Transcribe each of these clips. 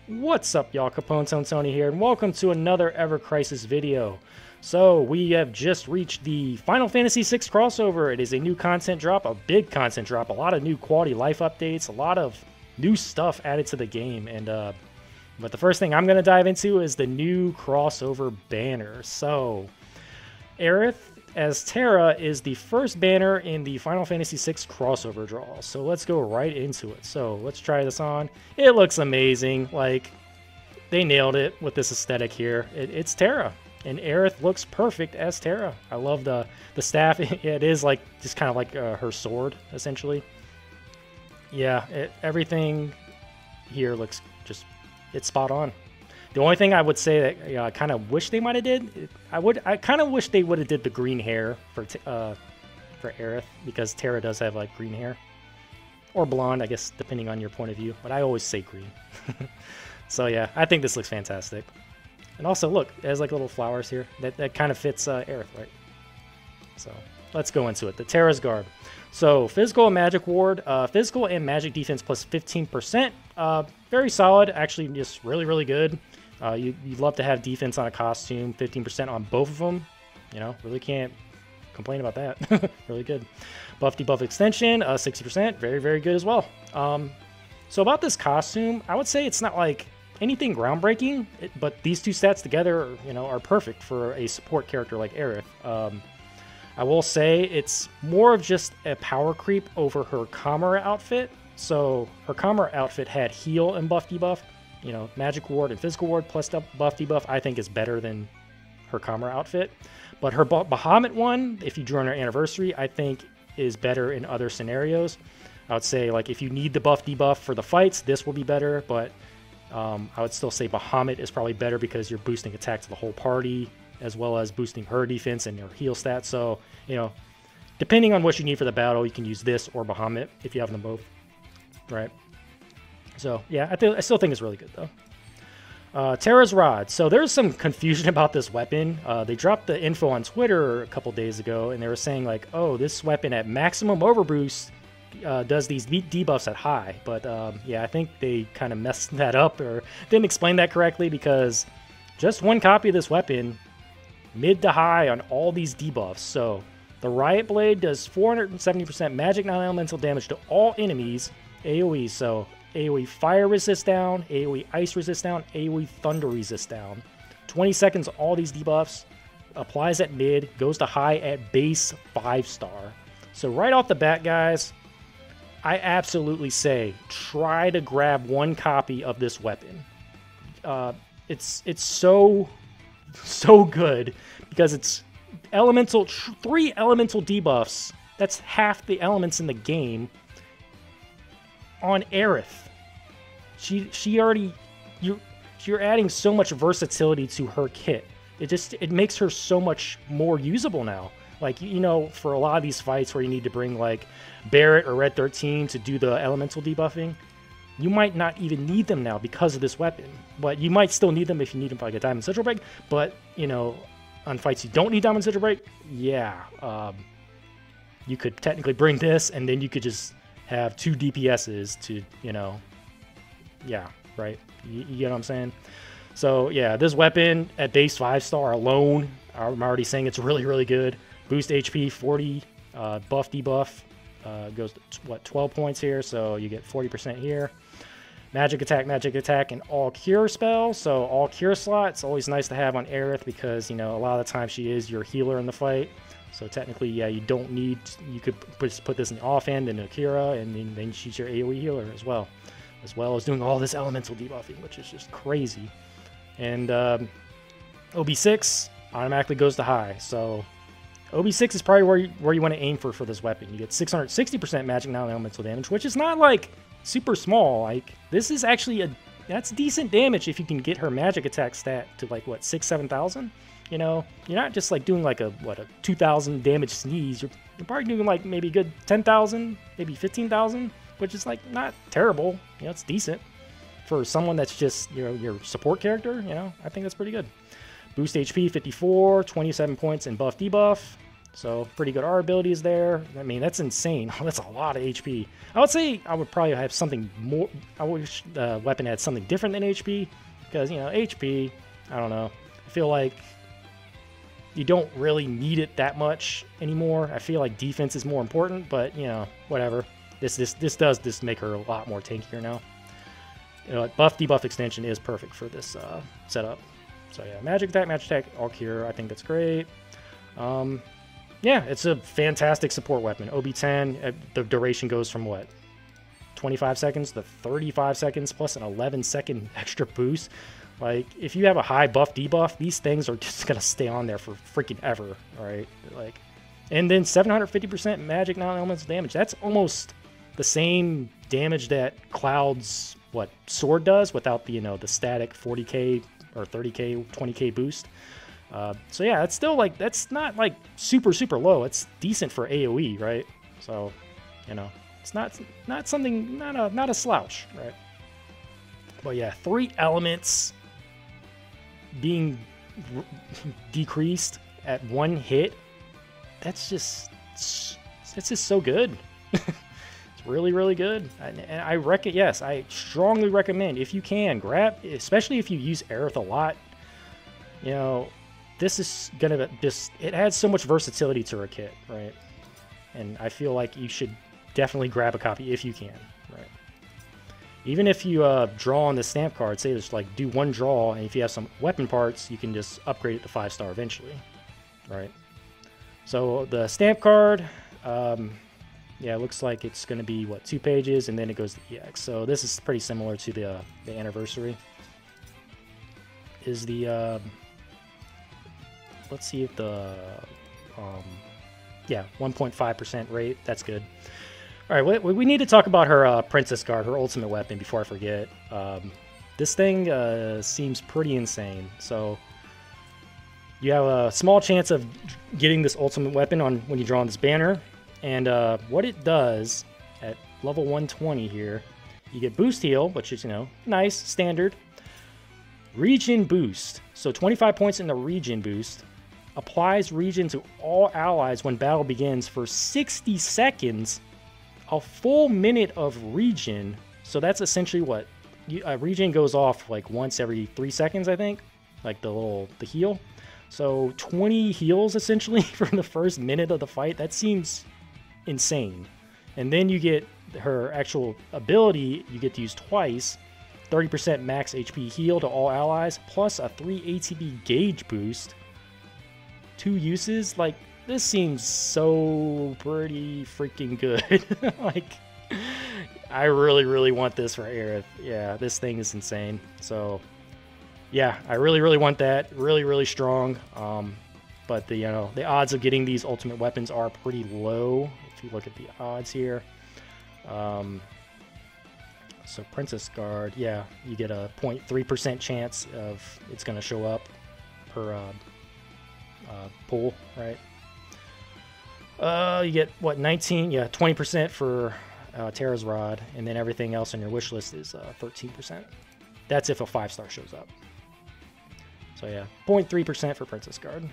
What's up, y'all? Capone Tony here, and welcome to another Ever Crisis video. So, we have just reached the Final Fantasy VI crossover. It is a new content drop, a big content drop, a lot of new quality life updates, a lot of new stuff added to the game. And but the first thing I'm going to dive into is the new crossover banner. So, Aerith as Terra is the first banner in the Final Fantasy VI crossover draw. So let's go right into it. So let's try this on. It looks amazing. Like, they nailed it with this aesthetic here. It's Terra, and Aerith looks perfect as Terra. I love the staff. It is like just kind of like her sword, essentially. Yeah, everything here looks just, it's spot on. The only thing I would say that I kind of wish they might have did, I kind of wish they would have did the green hair for Aerith, because Terra does have like green hair, or blonde, I guess, depending on your point of view. But I always say green. So yeah, I think this looks fantastic. And also, look, it has like little flowers here. That kind of fits Aerith, right? So let's go into it. The Terra's Garb. So physical and magic ward, physical and magic defense plus 15%. Very solid, actually, just really good. You'd love to have defense on a costume, 15% on both of them. You know, really can't complain about that. Really good. Buff debuff extension, 60%, very good as well. So about this costume, I would say it's not like anything groundbreaking, but these two stats together, you know, are perfect for a support character like Aerith. I will say it's more of just a power creep over her Kamara outfit. So her Kamara outfit had heal and buff debuff. You know, magic ward and physical ward plus buff debuff, I think, is better than her Kamara outfit. But her Bahamut one, if you drew on her anniversary, I think is better in other scenarios. I would say, like, if you need the buff debuff for the fights, this will be better. But I would still say Bahamut is probably better because you're boosting attack to the whole party, as well as boosting her defense and her heal stats. So, you know, depending on what you need for the battle, you can use this or Bahamut if you have them both. Right. So, yeah, I still think it's really good, though. Terra's Rod. So there's some confusion about this weapon. They dropped the info on Twitter a couple days ago, and they were saying, like, oh, this weapon at maximum overboost does these debuffs at high. But, yeah, I think they kind of messed that up or didn't explain that correctly, because just one copy of this weapon, mid to high on all these debuffs. So the Riot Blade does 470% magic non-elemental damage to all enemies, AOE. So AOE Fire resist down, AOE Ice resist down, AOE Thunder resist down. 20 seconds, all these debuffs. Applies at mid, goes to high at base 5-star. So right off the bat, guys, I absolutely say try to grab one copy of this weapon. It's so good, because it's elemental, 3 elemental debuffs. That's half the elements in the game on Aerith. She already, you're adding so much versatility to her kit. It makes her so much more usable now. Like, you know, for a lot of these fights where you need to bring like Barret or Red 13 to do the elemental debuffing, you might not even need them now because of this weapon. But you might still need them if you need them for like a Diamond Sigil Break. But, you know, on fights you don't need Diamond Sigil Break, yeah, you could technically bring this, and then you could just have 2 DPSs to, you know, yeah, right? You get what I'm saying? So, yeah, this weapon at base 5-star alone, I'm already saying it's really good. Boost HP 40, buff debuff goes to, what, 12 points here, so you get 40% here. Magic attack, and all cure spell. So all cure slot, it's always nice to have on Aerith, because, you know, a lot of the time she is your healer in the fight. So technically, yeah, you don't need, you could just put this in the offhand in Akira, and then she's your AoE healer as well as doing all this elemental debuffing, which is just crazy. And OB6 automatically goes to high. So OB6 is probably where you want to aim for this weapon. You get 660% magic non-elemental damage, which is not like super small. Like, this is actually that's decent damage if you can get her magic attack stat to like what, 6,000-7,000. You know, you're not just like doing like a 2,000 damage sneeze. You're probably doing like maybe a good 10,000, maybe 15,000, which is like not terrible. You know, it's decent for someone that's just, you know, your support character. You know, I think that's pretty good. Boost HP 54, 27 points in buff debuff. So pretty good R abilities there. I mean, that's insane. That's a lot of HP. I would say I would probably have something more. I wish the weapon had something different than HP, because, you know, HP, I don't know. I feel like you don't really need it that much anymore. I feel like defense is more important, but, you know, whatever. This does just make her a lot more tankier now. You know, buff debuff extension is perfect for this setup. So yeah, magic attack, all cure. I think that's great. Yeah, it's a fantastic support weapon. OB10, the duration goes from what? 25 seconds to 35 seconds plus an 11-second extra boost. Like, if you have a high buff debuff, these things are just gonna stay on there for freaking ever, all right? Like, and then 750% magic non-elemental damage. That's almost the same damage that Cloud's sword does without the, you know, the static 40k or 30k, 20k boost. So yeah, it's still like, that's not like super low. It's decent for AOE, right? So, you know, it's not something, not a slouch, right? But yeah, 3 elements being decreased at 1 hit. That's just so good. It's really good. And I reckon, yes, I strongly recommend, if you can, grab, especially if you use Aerith a lot, you know, this is gonna just, it adds so much versatility to her kit, right? And I feel like you should definitely grab a copy if you can, right? Even if you draw on the stamp card, say just like do 1 draw, and if you have some weapon parts, you can just upgrade it to 5-star eventually, right? So the stamp card, yeah, it looks like it's going to be, what, 2 pages, and then it goes to EX. So this is pretty similar to the anniversary. Is the, let's see if the, yeah, 1.5% rate. That's good. All right, we need to talk about her Princess Guard, her ultimate weapon, before I forget. This thing seems pretty insane. So you have a small chance of getting this ultimate weapon when you draw on this banner. And what it does at level 120 here, you get boost heal, which is, you know, nice, standard. Regen boost. So 25 points in the regen boost. Applies regen to all allies when battle begins for 60 seconds. A full minute of regen. So that's essentially what? Regen goes off like once every 3 seconds, I think. Like the heal. So 20 heals essentially for the first minute of the fight. That seems insane. And then you get her actual ability, you get to use twice. 30% max HP heal to all allies, plus a 3 ATB gauge boost. 2 uses. Like, this seems so pretty freaking good. Like, I really want this for Aerith. Yeah, this thing is insane. So yeah, I really want that. Really strong. But the, you know, the odds of getting these ultimate weapons are pretty low if you look at the odds here. So Princess Guard, yeah, you get a 0.3% chance of it's going to show up per pool, right? You get what, 19? Yeah, 20% for Terra's Rod, and then everything else on your wish list is 13%. That's if a 5-star shows up. So yeah, 0.3% for Princess Guard.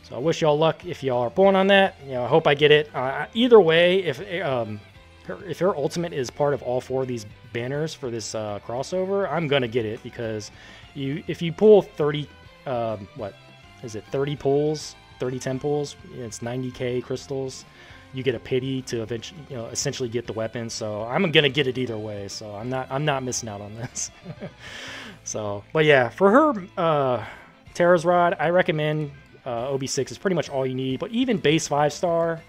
So I wish y'all luck if y'all are born on that. You know, I hope I get it. Either way, if her ultimate is part of all 4 of these banners for this crossover, I'm gonna get it, because if you pull 30, what is it, 30 pulls, 10 pulls, it's 90k crystals. You get a pity to eventually, you know, essentially get the weapon. So I'm gonna get it either way. So I'm not missing out on this. So, but yeah, for her Terra's Rod, I recommend OB6 is pretty much all you need. But even base 5-star,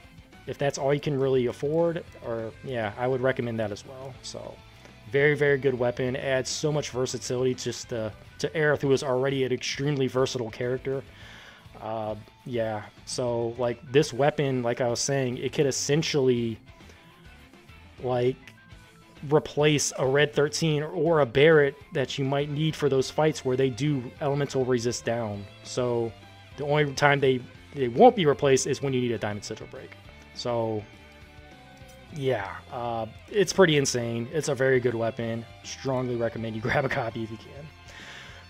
if that's all you can really afford, or yeah, I would recommend that as well. So very good weapon. Adds so much versatility just to Aerith, who is already an extremely versatile character. Yeah, so like this weapon, like I was saying, it could essentially like replace a Red 13 or a Barret that you might need for those fights where they do elemental resist down. So the only time they won't be replaced is when you need a Diamond Sigil break. So yeah, it's pretty insane. It's a very good weapon. Strongly recommend you grab a copy if you can.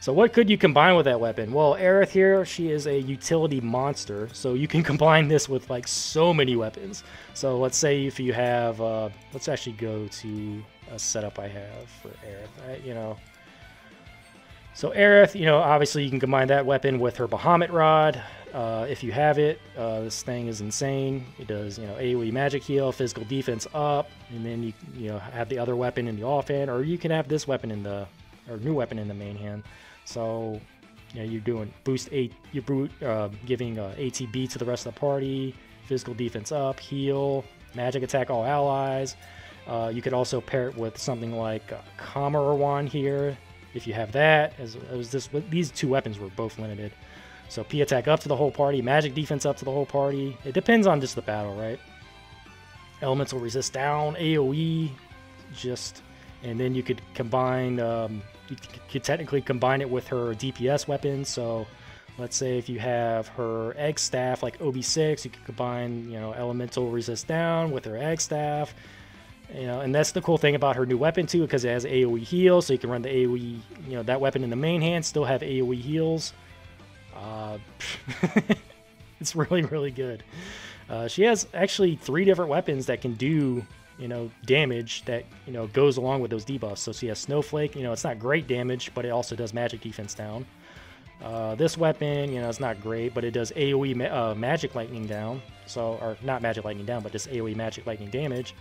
So what could you combine with that weapon? Well, Aerith here, she is a utility monster, so you can combine this with like so many weapons. So let's say if you have, let's actually go to a setup I have for Aerith. So Aerith, obviously you can combine that weapon with her Bahamut Rod. If you have it, this thing is insane. It does, AOE Magic heal, physical defense up, and then you have the other weapon in the offhand, or you can have this weapon in the, or new weapon in the main hand. So, you're doing giving ATB to the rest of the party, physical defense up, heal, magic attack all allies. You could also pair it with something like Kamara Wand here, if you have that. These two weapons were both limited. So P attack up to the whole party, magic defense up to the whole party. It depends on just the battle, right? Elemental resist down, AOE, and then you could combine. You could technically combine it with her DPS weapons. So let's say if you have her egg staff like OB6, you could combine elemental resist down with her egg staff. And that's the cool thing about her new weapon too, because it has AOE heal, so you can run the AOE, that weapon in the main hand, still have AOE heals. It's really, really good. She has actually 3 different weapons that can do damage that goes along with those debuffs. So she has Snowflake. It's not great damage, but it also does magic defense down. This weapon, it's not great, but it does AOE magic lightning down. So, or not magic lightning down, but just AOE magic lightning damage.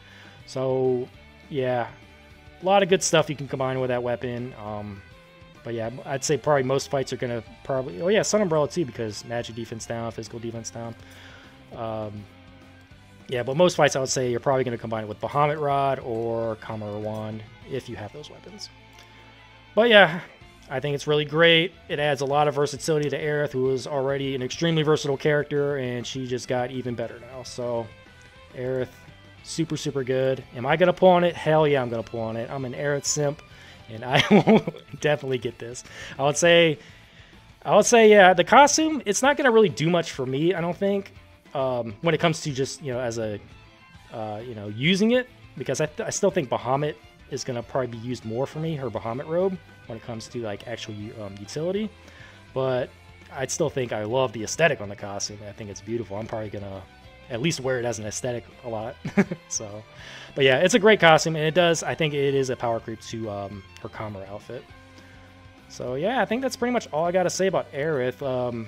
So yeah, a lot of good stuff you can combine with that weapon. But yeah, I'd say probably most fights are gonna oh yeah, Sun Umbrella too, because magic defense down, physical defense down. Yeah, but most fights I would say you're probably going to combine it with Bahamut Rod or Kamara Wand if you have those weapons. But yeah, I think it's really great. It adds a lot of versatility to Aerith, who is already an extremely versatile character, and she just got even better now. So Aerith, super, super good. Am I going to pull on it? Hell yeah, I'm going to pull on it. I'm an Aerith simp, and I will definitely get this. I would say, yeah, the costume, it's not going to really do much for me, I don't think. When it comes to just, as a, using it, because I still think Bahamut is going to probably be used more for me, her Bahamut robe, when it comes to, like, actual utility. But I'd still think I love the aesthetic on the costume. I think it's beautiful. I'm probably going to at least wear it as an aesthetic a lot. So, but yeah, it's a great costume, and I think it is a power creep to her Kamara outfit. So yeah, I think that's pretty much all I got to say about Aerith.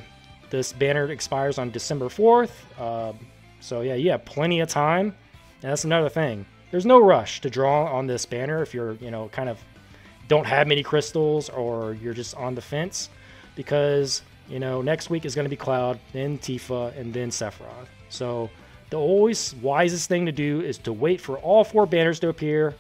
This banner expires on December 4th. So yeah, you have plenty of time. And that's another thing. There's no rush to draw on this banner if you're, kind of don't have many crystals or you're just on the fence. Because, next week is going to be Cloud, then Tifa, and then Sephiroth. So the always wisest thing to do is to wait for all 4 banners to appear,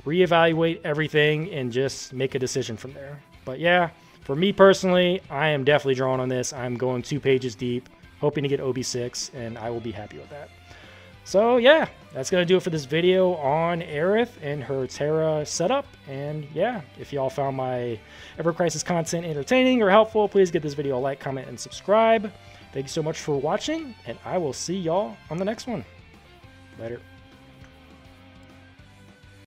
reevaluate everything, and just make a decision from there. But yeah, for me personally, I am definitely drawing on this. I'm going 2 pages deep, hoping to get OB6, and I will be happy with that. So yeah, that's going to do it for this video on Aerith and her TERRA setup. And yeah, if y'all found my Ever Crisis content entertaining or helpful, please give this video a like, comment, and subscribe. Thank you so much for watching, and I will see y'all on the next one. Later.